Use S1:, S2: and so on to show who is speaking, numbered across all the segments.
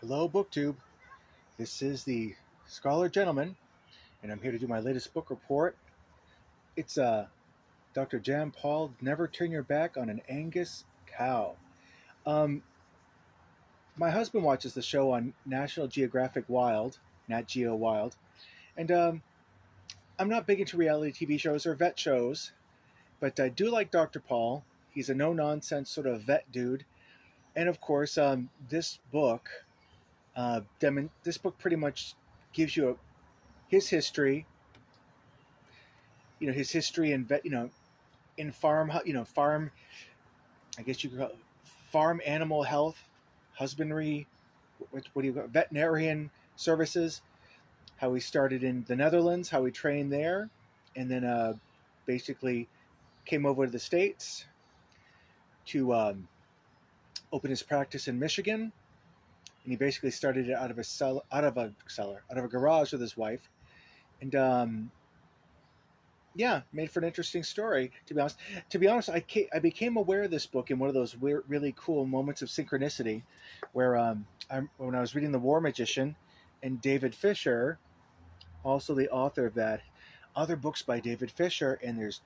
S1: Hello, BookTube. This is the Scholar Gentleman, and I'm here to do my latest book report. It's Dr. Jan Paul, Never Turn Your Back on an Angus Cow. Um, my husband watches the show on National Geographic Wild, Nat Geo Wild, and I'm not big into reality TV shows or vet shows, but I do like Dr. Paul. He's a no-nonsense sort of vet dude, and of course, this book pretty much gives you his history, his history in vet, in farm, farm, I guess you could call it farm animal health, husbandry, what do you call it, veterinarian services, how he started in the Netherlands, how he trained there, and then basically came over to the States to open his practice in Michigan. And he basically started it out of a garage with his wife. And yeah, made for an interesting story. To be honest, I became aware of this book in one of those really cool moments of synchronicity, where when I was reading The War Magician, and David Fisher, also the author of that, other books by David Fisher, and there's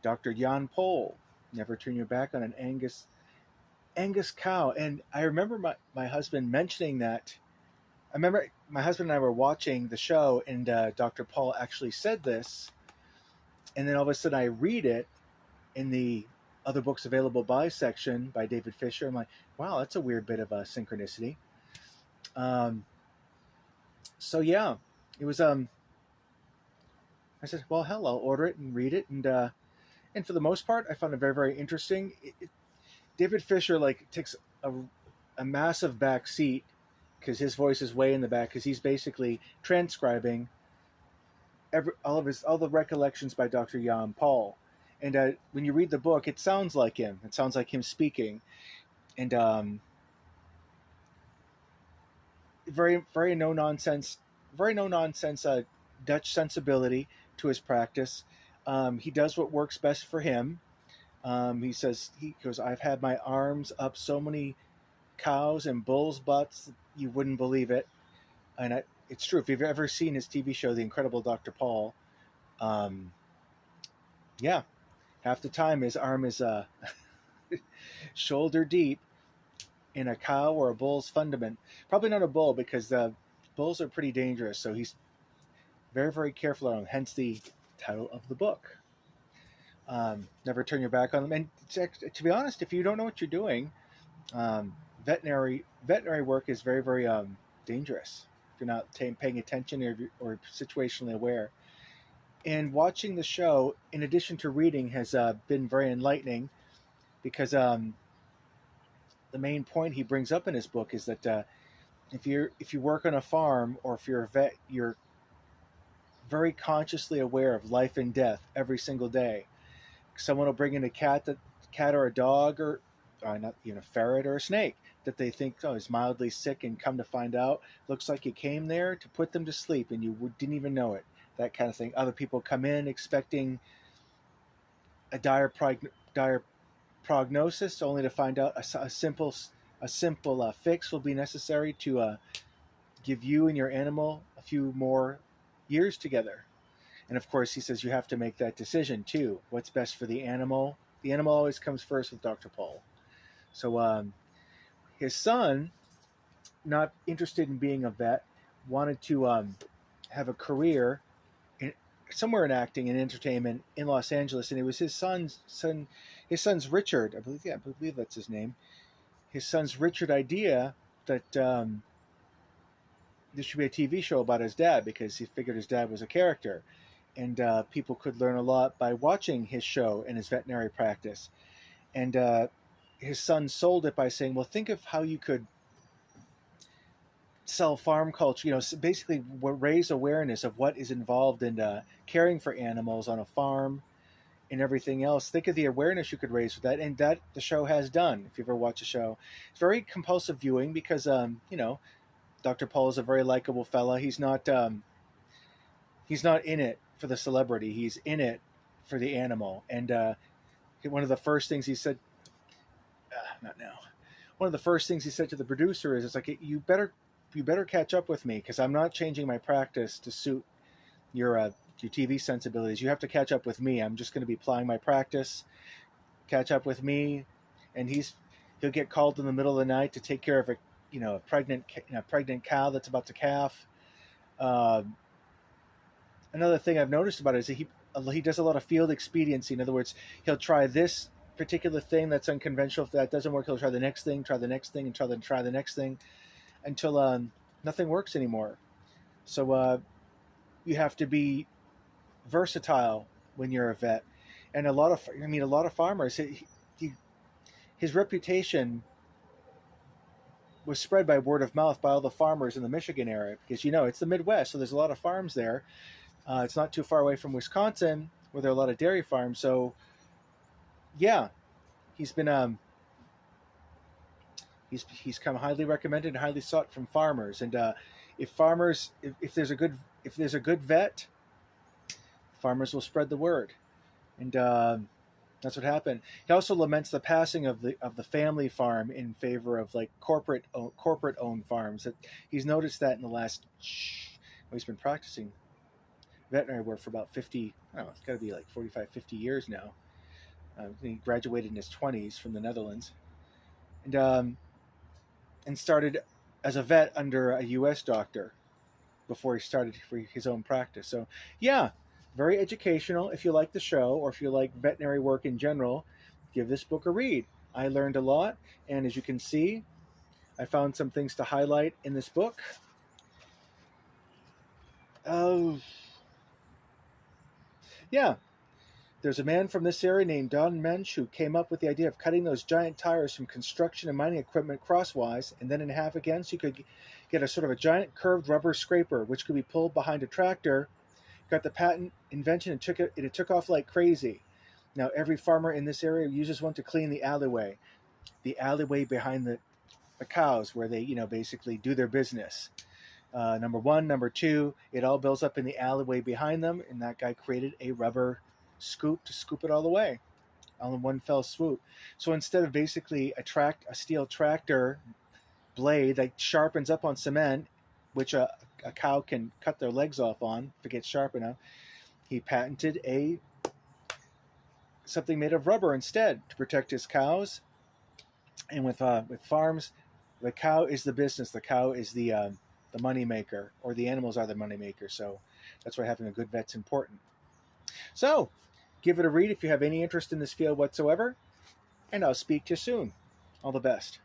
S1: Dr. Jan Pol, Never Turn Your Back on an Angus Cow, and I remember my husband mentioning that. I remember my husband and I were watching the show, and Dr. Paul actually said this. And then all of a sudden I read it in the other books available by section by David Fisher. I'm like, wow, that's a weird bit of a synchronicity. So yeah, it was. I said, well, hell, I'll order it and read it, and for the most part, I found it very, very interesting. David Fisher takes a massive back seat because his voice is way in the back because he's basically transcribing all the recollections by Dr. Jan Paul, and when you read the book, it sounds like him. It sounds like him speaking, and very very no nonsense, Dutch sensibility to his practice. He does what works best for him. He goes, I've had my arms up so many cows and bulls' butts you wouldn't believe it, and it's true. If you've ever seen his TV show, The Incredible Dr. Paul, yeah, half the time his arm is shoulder deep in a cow or a bull's fundament. Probably not a bull because the bulls are pretty dangerous. So he's very, very careful on them. Hence the title of the book. Never turn your back on them. And to be honest, if you don't know what you're doing, veterinary work is very, very dangerous if you're not paying attention or situationally aware. And watching the show, in addition to reading, has been very enlightening because the main point he brings up in his book is that if you work on a farm or if you're a vet, you're very consciously aware of life and death every single day. Someone will bring in a cat or a dog or not, ferret or a snake that they think is mildly sick, and come to find out, looks like you came there to put them to sleep and you didn't even know it. That kind of thing. Other people come in expecting a dire prognosis, only to find out a simple fix will be necessary to give you and your animal a few more years together. And of course, he says you have to make that decision too. What's best for the animal? The animal always comes first with Dr. Paul. So his son, not interested in being a vet, wanted to have a career somewhere in acting and entertainment in Los Angeles, and it was his son's Richard, I believe that's his name. His son's Richard idea that there should be a TV show about his dad because he figured his dad was a character, and people could learn a lot by watching his show and his veterinary practice. And his son sold it by saying, "Well, think of how you could sell farm culture, basically raise awareness of what is involved in caring for animals on a farm and everything else. Think of the awareness you could raise with that," and that the show has done. If you ever watch a show, it's very compulsive viewing because Dr. Paul is a very likable fella. He's not in it for the celebrity. He's in it for the animal. And one of the first things he said, not now. One of the first things he said to the producer is, "It's like, you better you better catch up with me, because I'm not changing my practice to suit your TV sensibilities. You have to catch up with me. I'm just going to be applying my practice. Catch up with me, and he'll get called in the middle of the night to take care of a pregnant cow that's about to calf. Uh, Another thing I've noticed about it is that he does a lot of field expediency. In other words, he'll try this particular thing that's unconventional. If that doesn't work, he'll try the next thing, and try the next thing until nothing works anymore. So you have to be versatile when you're a vet, and a lot of farmers. His reputation was spread by word of mouth by all the farmers in the Michigan area, because it's the Midwest, so there's a lot of farms there. It's not too far away from Wisconsin, where there are a lot of dairy farms. So, yeah, he's been he's come highly recommended and highly sought from farmers. And if there's a good vet, farmers will spread the word. And that's what happened. He also laments the passing of the family farm in favor of like corporate owned farms. That he's noticed that in the last. Well, he's been practicing veterinary work for about 50. I don't know, it's got to be like 45, 50 years now. He graduated in his 20s from the Netherlands, and started as a vet under a U.S. doctor before he started for his own practice. So, yeah, very educational. If you like the show, or if you like veterinary work in general, give this book a read. I learned a lot, and as you can see, I found some things to highlight in this book. Yeah, there's a man from this area named Don Mensch who came up with the idea of cutting those giant tires from construction and mining equipment crosswise and then in half again, so you could get a sort of a giant curved rubber scraper, which could be pulled behind a tractor. Got the patent invention and it took off like crazy. Now every farmer in this area uses one to clean the alleyway behind the cows, where they basically do their business. Number one, number two, it all builds up in the alleyway behind them, and that guy created a rubber scoop to scoop it all away, all in one fell swoop. So instead of basically a steel tractor blade that sharpens up on cement, which a cow can cut their legs off on if it gets sharp enough, he patented something made of rubber instead to protect his cows. And with farms, the cow is the business. The cow is the money maker, or the animals are the money maker. So that's why having a good vet's important. So give it a read if you have any interest in this field whatsoever, and I'll speak to you soon. All the best.